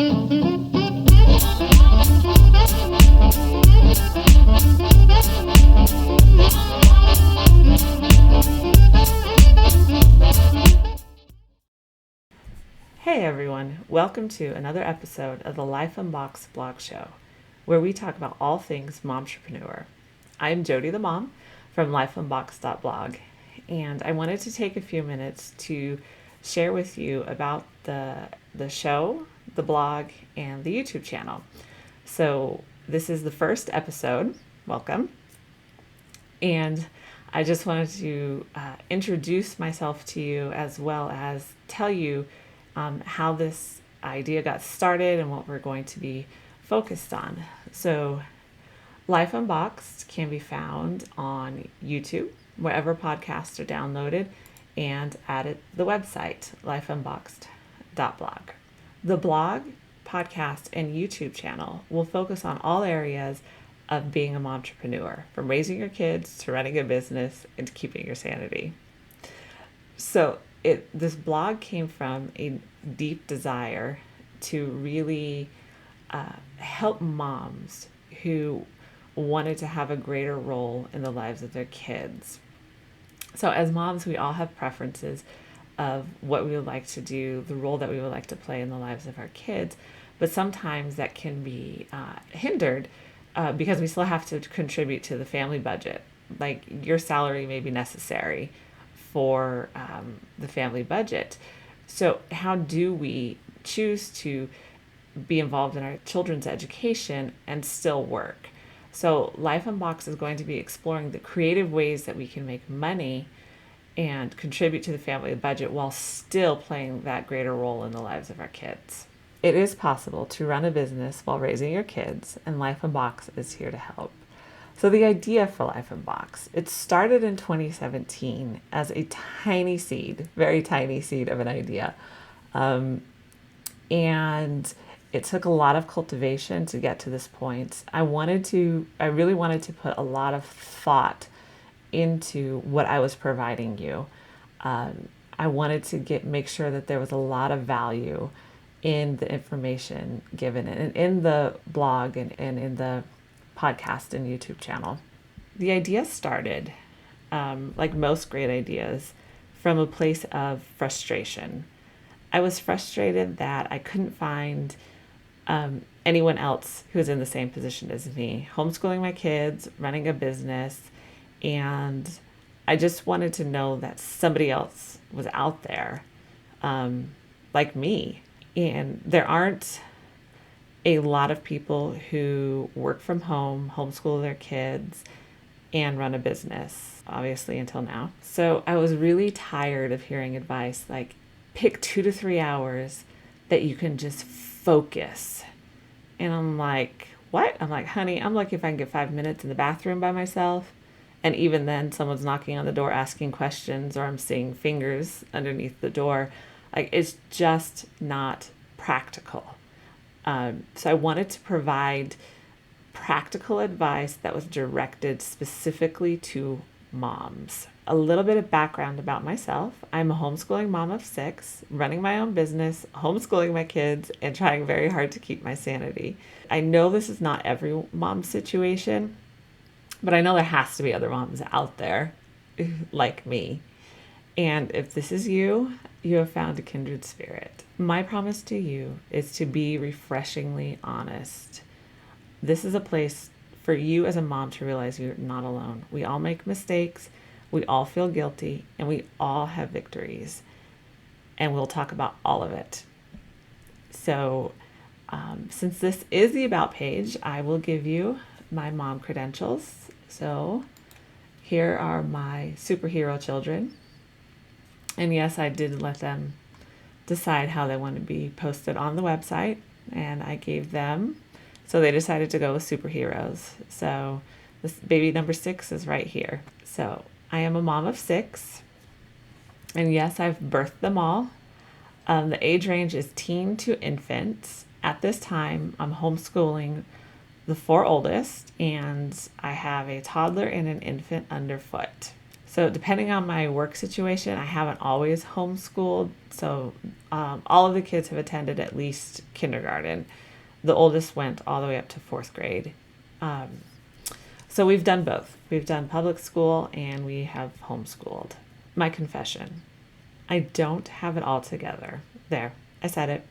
Hey everyone, welcome to another episode of the Life Unboxed blog show, where we talk about all things momtrepreneur. I'm Jodie the mom from lifeunboxed.blog, and I wanted to take a few minutes to share with you about the show, the blog, and the YouTube channel. So this is the first episode. Welcome. And I just wanted to introduce myself to you as well as tell you how this idea got started and what we're going to be focused on. So Life Unboxed can be found on YouTube, wherever podcasts are downloaded, and at the website, lifeunboxed.blog. The blog, podcast, and YouTube channel will focus on all areas of being a momtrepreneur, from raising your kids to running a business and to keeping your sanity. So this blog came from a deep desire to really help moms who wanted to have a greater role in the lives of their kids. So as moms, we all have preferences of what we would like to do, the role that we would like to play in the lives of our kids, but sometimes that can be hindered because we still have to contribute to the family budget. Like, your salary may be necessary for the family budget. So how do we choose to be involved in our children's education and still work? So Life Unboxed is going to be exploring the creative ways that we can make money and contribute to the family budget while still playing that greater role in the lives of our kids. It is possible to run a business while raising your kids, and Life Unboxed is here to help. So the idea for Life Unboxed, it started in 2017 as a tiny seed, very tiny seed of an idea. And it took a lot of cultivation to get to this point. I really wanted to put a lot of thought into what I was providing you. I wanted to make sure that there was a lot of value in the information given and in the blog and in the podcast and YouTube channel. The idea started, like most great ideas, from a place of frustration. I was frustrated that I couldn't find anyone else who was in the same position as me, homeschooling my kids, running a business, and I just wanted to know that somebody else was out there like me. And there aren't a lot of people who work from home, homeschool their kids, and run a business, obviously, until now. So I was really tired of hearing advice like, pick 2 to 3 hours that you can just focus. And I'm like, what? I'm like, honey, I'm lucky if I can get 5 minutes in the bathroom by myself. And even then, someone's knocking on the door asking questions, or I'm seeing fingers underneath the door. Like, it's just not practical. So I wanted to provide practical advice that was directed specifically to moms. A little bit of background about myself. I'm a homeschooling mom of 6, running my own business, homeschooling my kids, and trying very hard to keep my sanity. I know this is not every mom's situation, but I know there has to be other moms out there like me. And if this is you, you have found a kindred spirit. My promise to you is to be refreshingly honest. This is a place for you as a mom to realize you're not alone. We all make mistakes, we all feel guilty, and we all have victories. And we'll talk about all of it. So since this is the About page, I will give you my mom credentials. So here are my superhero children. And yes, I did let them decide how they want to be posted on the website, and I gave them, so they decided to go with superheroes. So this baby number 6 is right here. So I am a mom of 6, and yes, I've birthed them all. The age range is teen to infant. At this time, I'm homeschooling the 4 oldest, and I have a toddler and an infant underfoot. So depending on my work situation, I haven't always homeschooled. So all of the kids have attended at least kindergarten. The oldest went all the way up to fourth grade. So we've done both. We've done public school and we have homeschooled. My confession, I don't have it all together. There, I said it.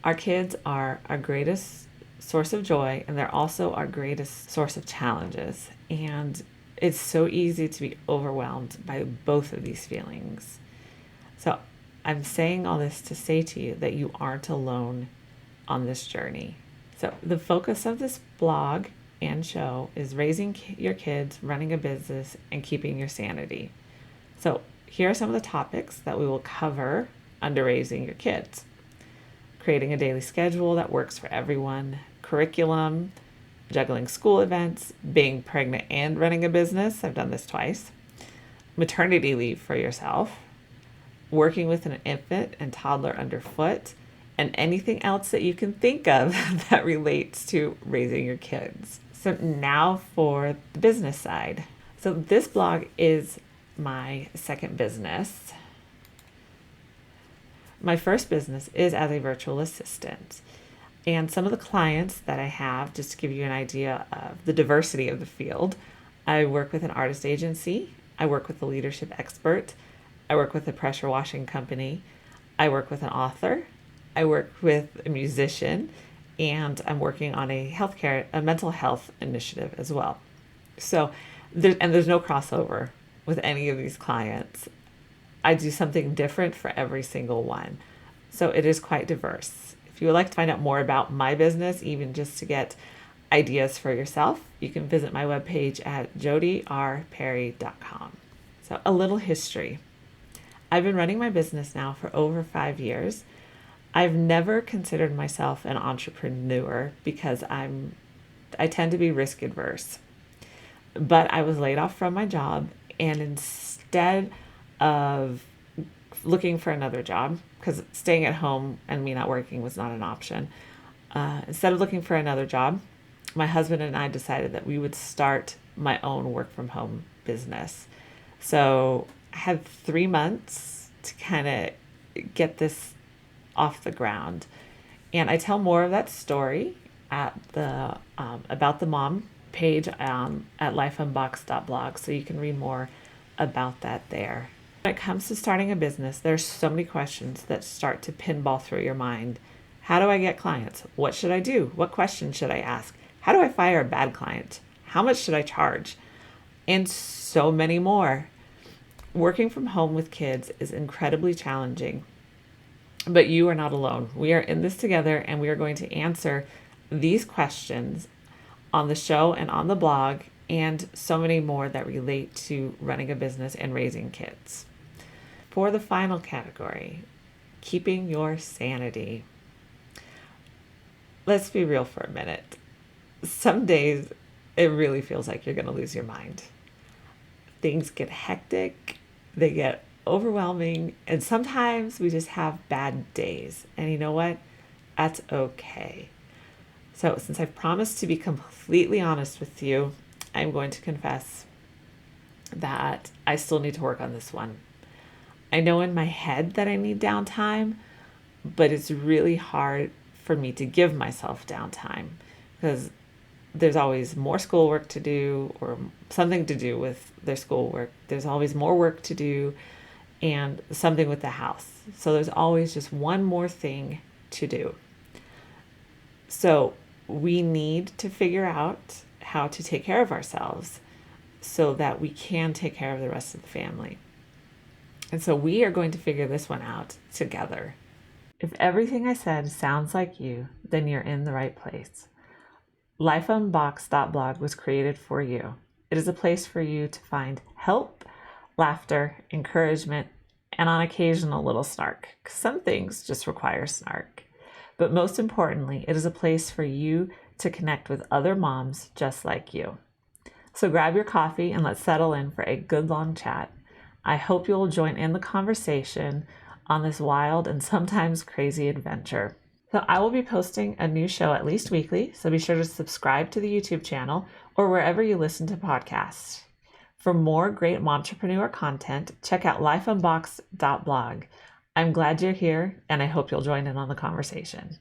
Our kids are our greatest source of joy, and they're also our greatest source of challenges. And it's so easy to be overwhelmed by both of these feelings. So I'm saying all this to say to you that you aren't alone on this journey. So the focus of this blog and show is raising your kids, running a business, and keeping your sanity. So here are some of the topics that we will cover under raising your kids. Creating a daily schedule that works for everyone, curriculum, juggling school events, being pregnant and running a business. I've done this twice. Maternity leave for yourself, working with an infant and toddler underfoot, and anything else that you can think of that relates to raising your kids. So now for the business side. So this blog is my second business. My first business is as a virtual assistant. And some of the clients that I have, just to give you an idea of the diversity of the field, I work with an artist agency, I work with a leadership expert, I work with a pressure washing company, I work with an author, I work with a musician, and I'm working on a mental health initiative as well. So, there's no crossover with any of these clients. I do something different for every single one. So it is quite diverse. If you would like to find out more about my business, even just to get ideas for yourself, you can visit my webpage at jodierperry.com. So a little history. I've been running my business now for over 5 years. I've never considered myself an entrepreneur because I tend to be risk adverse. But I was laid off from my job, and instead of looking for another job, because staying at home and me not working was not an option, instead of looking for another job, my husband and I decided that we would start my own work from home business. So I had 3 months to kind of get this off the ground. And I tell more of that story at the About the Mom page at lifeunboxed.blog, so you can read more about that there. When it comes to starting a business, there's so many questions that start to pinball through your mind. How do I get clients? What should I do? What questions should I ask? How do I fire a bad client? How much should I charge? And so many more. Working from home with kids is incredibly challenging, but you are not alone. We are in this together, and we are going to answer these questions on the show and on the blog, and so many more that relate to running a business and raising kids. For the final category, keeping your sanity. Let's be real for a minute. Some days it really feels like you're going to lose your mind. Things get hectic, they get overwhelming, and sometimes we just have bad days. And you know what? That's okay. So since I've promised to be completely honest with you, I'm going to confess that I still need to work on this one. I know in my head that I need downtime, but it's really hard for me to give myself downtime because there's always more schoolwork to do or something to do with their schoolwork. There's always more work to do and something with the house. So there's always just one more thing to do. So we need to figure out how to take care of ourselves so that we can take care of the rest of the family. And so we are going to figure this one out together. If everything I said sounds like you, then you're in the right place. lifeunboxed.blog was created for you. It is a place for you to find help, laughter, encouragement, and on occasion a little snark. Some things just require snark. But most importantly, it is a place for you to connect with other moms just like you. So grab your coffee and let's settle in for a good long chat. I hope you'll join in the conversation on this wild and sometimes crazy adventure. So I will be posting a new show at least weekly, so be sure to subscribe to the YouTube channel or wherever you listen to podcasts. For more great momtrepreneur content, check out lifeunboxed.blog. I'm glad you're here, and I hope you'll join in on the conversation.